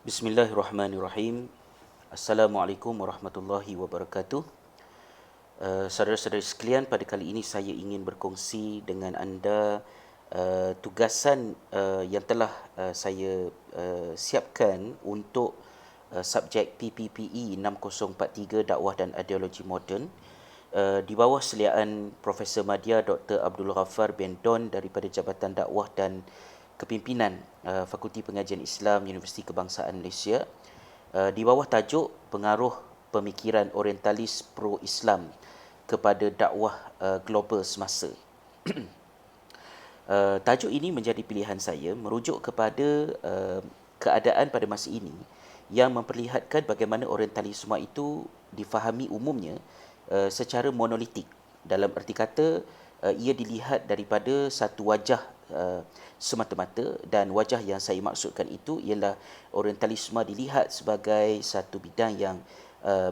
Bismillahirrahmanirrahim. Assalamualaikum warahmatullahi wabarakatuh. Saudara-saudari sekalian, pada kali ini saya ingin berkongsi dengan anda tugasan yang telah saya siapkan untuk subjek PPPE 6043 Dakwah dan Ideologi Moden di bawah seliaan Profesor Madya Dr. Abdul Ghaffar bin Don daripada Jabatan Dakwah dan Kepimpinan Fakulti Pengajian Islam Universiti Kebangsaan Malaysia di bawah tajuk Pengaruh Pemikiran Orientalis Pro-Islam kepada Dakwah Global Semasa. Tajuk ini menjadi pilihan saya merujuk kepada keadaan pada masa ini yang memperlihatkan bagaimana orientalisme itu difahami umumnya secara monolitik. Dalam erti kata, ia dilihat daripada satu wajah semata-mata, dan wajah yang saya maksudkan itu ialah orientalisme dilihat sebagai satu bidang yang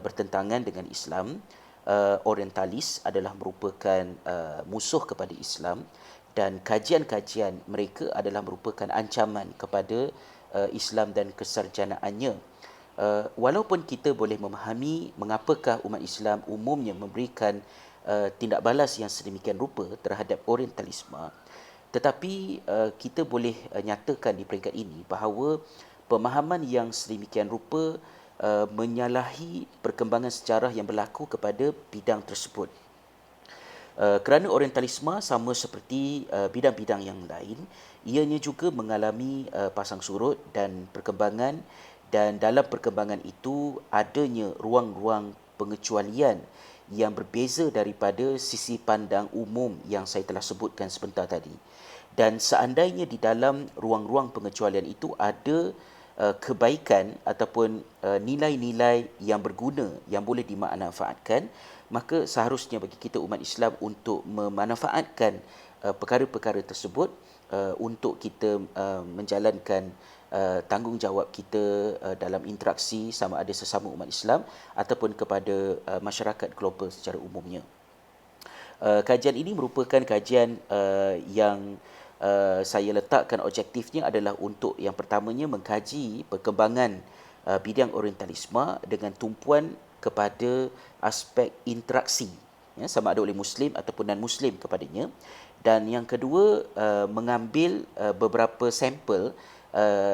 bertentangan dengan Islam. Orientalis adalah merupakan musuh kepada Islam, dan kajian-kajian mereka adalah merupakan ancaman kepada Islam dan kesarjanaannya. Walaupun kita boleh memahami mengapakah umat Islam umumnya memberikan tindak balas yang sedemikian rupa terhadap orientalisme, tetapi kita boleh nyatakan di peringkat ini bahawa pemahaman yang sedemikian rupa menyalahi perkembangan sejarah yang berlaku kepada bidang tersebut. Kerana orientalisme sama seperti bidang-bidang yang lain, ianya juga mengalami pasang surut dan perkembangan, dan dalam perkembangan itu adanya ruang-ruang pengecualian yang berbeza daripada sisi pandang umum yang saya telah sebutkan sebentar tadi. Dan seandainya di dalam ruang-ruang pengecualian itu ada kebaikan ataupun nilai-nilai yang berguna yang boleh dimanfaatkan, maka seharusnya bagi kita umat Islam untuk memanfaatkan perkara-perkara tersebut untuk kita menjalankan tanggungjawab kita dalam interaksi sama ada sesama umat Islam ataupun kepada masyarakat global secara umumnya. Kajian ini merupakan kajian yang saya letakkan objektifnya adalah untuk yang pertamanya mengkaji perkembangan bidang orientalisme dengan tumpuan kepada aspek interaksi, ya, sama ada oleh Muslim ataupun non-Muslim kepadanya. Dan yang kedua, mengambil beberapa sampel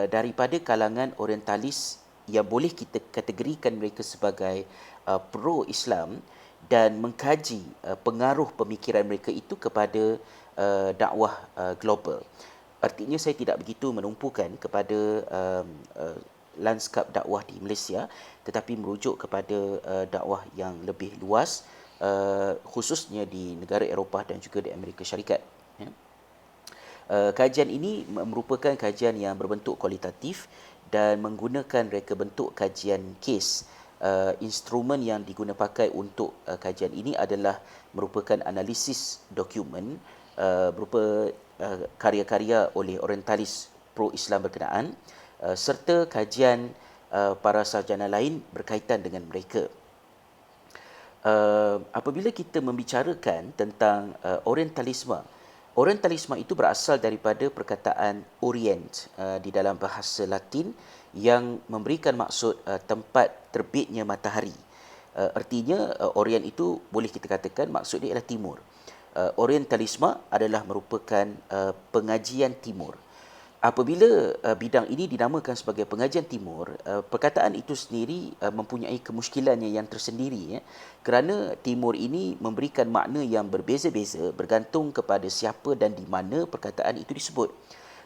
daripada kalangan orientalis yang boleh kita kategorikan mereka sebagai pro-Islam, dan mengkaji pengaruh pemikiran mereka itu kepada dakwah global. Artinya saya tidak begitu menumpukan kepada lanskap dakwah di Malaysia, tetapi merujuk kepada dakwah yang lebih luas, khususnya di negara Eropah dan juga di Amerika Syarikat. Ya. Kajian ini merupakan kajian yang berbentuk kualitatif dan menggunakan reka bentuk kajian kes. Instrumen yang digunakan pakai untuk kajian ini adalah merupakan analisis dokumen berupa karya-karya oleh orientalis pro-Islam berkenaan, serta kajian para sarjana lain berkaitan dengan mereka. Apabila kita membicarakan tentang orientalisme, orientalisme itu berasal daripada perkataan orient di dalam bahasa Latin yang memberikan maksud tempat terbitnya matahari. Artinya orient itu boleh kita katakan maksudnya ialah timur. Orientalisme adalah merupakan pengajian timur. Apabila bidang ini dinamakan sebagai pengajian timur, perkataan itu sendiri mempunyai kemuskilannya yang tersendiri, ya, kerana timur ini memberikan makna yang berbeza-beza bergantung kepada siapa dan di mana perkataan itu disebut.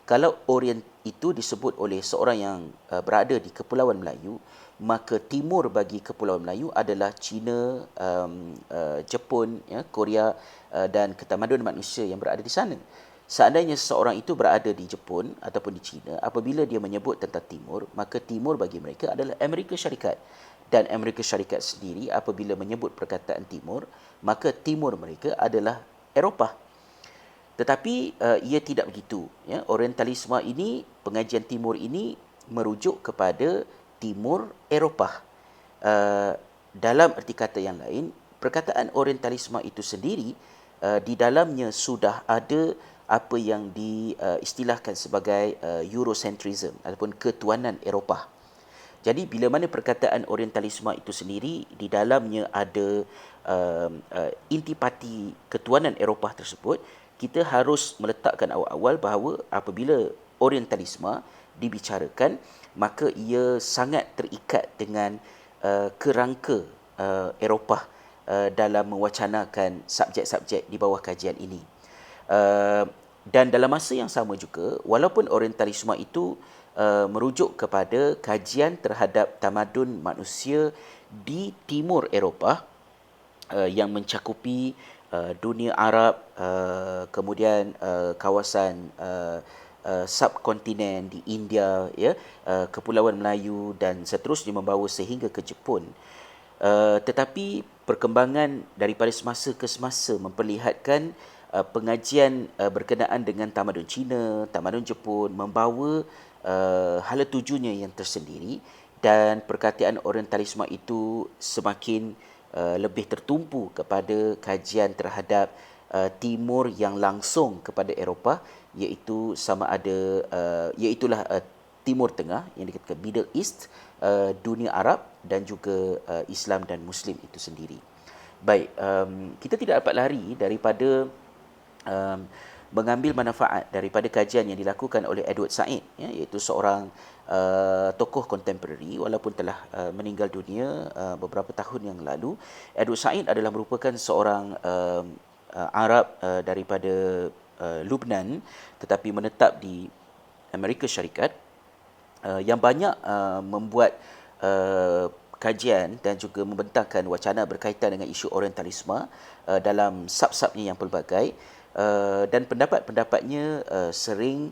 Kalau orient itu disebut oleh seorang yang berada di Kepulauan Melayu, maka timur bagi Kepulauan Melayu adalah China, Jepun, ya, Korea dan ketamadunan manusia yang berada di sana. Seandainya seseorang itu berada di Jepun ataupun di China, apabila dia menyebut tentang timur, maka timur bagi mereka adalah Amerika Syarikat. Dan Amerika Syarikat sendiri apabila menyebut perkataan timur, maka timur mereka adalah Eropah. Tetapi ia tidak begitu, ya. Orientalisme ini, pengajian timur ini merujuk kepada timur Eropah. Dalam erti kata yang lain, perkataan orientalisme itu sendiri di dalamnya sudah ada apa yang diistilahkan sebagai Eurocentrism ataupun ketuanan Eropah. Jadi bila mana perkataan orientalisme itu sendiri di dalamnya ada intipati ketuanan Eropah tersebut, kita harus meletakkan awal-awal bahawa apabila orientalisme dibicarakan, maka ia sangat terikat dengan kerangka Eropah dalam mewacanakan subjek-subjek di bawah kajian ini. Dan dalam masa yang sama juga, walaupun orientalisme itu merujuk kepada kajian terhadap tamadun manusia di timur Eropah yang mencakupi dunia Arab, kemudian kawasan subkontinen di India, ya, Kepulauan Melayu dan seterusnya membawa sehingga ke Jepun. Tetapi perkembangan daripada semasa ke semasa memperlihatkan pengajian berkenaan dengan tamadun Cina, tamadun Jepun membawa hala tujunya yang tersendiri, dan perkataan orientalisme itu semakin lebih tertumpu kepada kajian terhadap timur yang langsung kepada Eropah, iaitu sama ada iaitulah Timur Tengah yang dikatakan Middle East, dunia Arab dan juga Islam dan Muslim itu sendiri. Baik, kita tidak dapat lari daripada mengambil manfaat daripada kajian yang dilakukan oleh Edward Said, ya, iaitu seorang tokoh kontemporari walaupun telah meninggal dunia beberapa tahun yang lalu. Edward Said adalah merupakan seorang Arab daripada Lubnan tetapi menetap di Amerika Syarikat, yang banyak membuat kajian dan juga membentangkan wacana berkaitan dengan isu orientalisme dalam sub-subnya yang pelbagai, dan pendapat-pendapatnya sering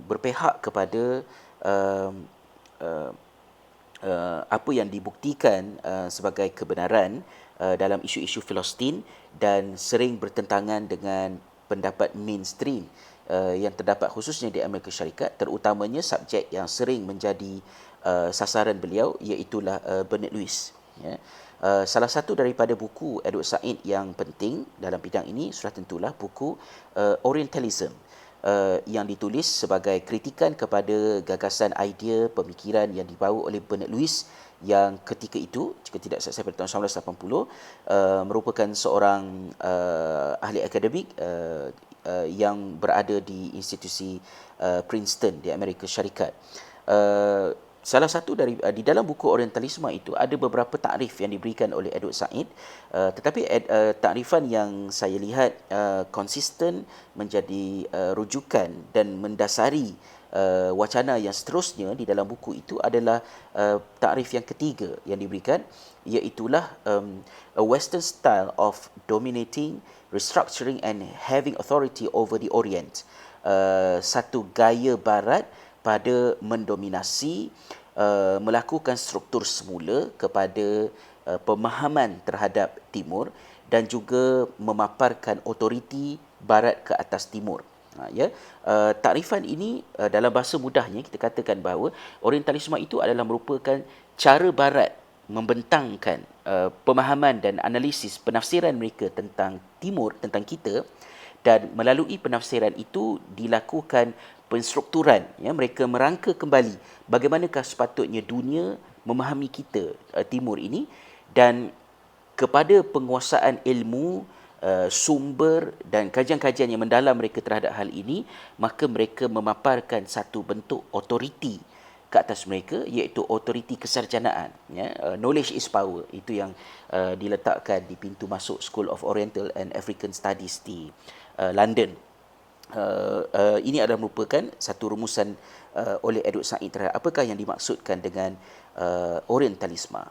berpihak kepada apa yang dibuktikan sebagai kebenaran dalam isu-isu Palestin dan sering bertentangan dengan pendapat mainstream yang terdapat khususnya di Amerika Syarikat, terutamanya subjek yang sering menjadi sasaran beliau iaitulah Bernard Lewis, ya. Salah satu daripada buku Edward Said yang penting dalam bidang ini sudah tentulah buku Orientalism, yang ditulis sebagai kritikan kepada gagasan, idea, pemikiran yang dibawa oleh Bernard Lewis yang ketika itu, jika tidak salah pada tahun 1980, merupakan seorang ahli akademik yang berada di institusi Princeton di Amerika Syarikat. Salah satu di dalam buku Orientalisme itu ada beberapa takrif yang diberikan oleh Edward Said, tetapi takrifan yang saya lihat konsisten menjadi rujukan dan mendasari wacana yang seterusnya di dalam buku itu adalah takrif yang ketiga yang diberikan, iaitulah a Western style of dominating, restructuring and having authority over the Orient. Satu gaya Barat pada mendominasi, melakukan struktur semula kepada pemahaman terhadap Timur dan juga memaparkan otoriti Barat ke atas Timur. Ya, takrifan ini dalam bahasa mudahnya kita katakan bahawa orientalisme itu adalah merupakan cara Barat membentangkan pemahaman dan analisis penafsiran mereka tentang Timur, tentang kita, dan melalui penafsiran itu dilakukan penstrukturan, ya, mereka merangka kembali bagaimanakah sepatutnya dunia memahami kita Timur ini, dan kepada penguasaan ilmu, sumber dan kajian-kajian yang mendalam mereka terhadap hal ini, maka mereka memaparkan satu bentuk otoriti ke atas mereka, iaitu otoriti kesarjanaan, ya. Knowledge is power, itu yang diletakkan di pintu masuk School of Oriental and African Studies di London. Ini adalah merupakan satu rumusan oleh Edward Said terhadap apakah yang dimaksudkan dengan orientalisme.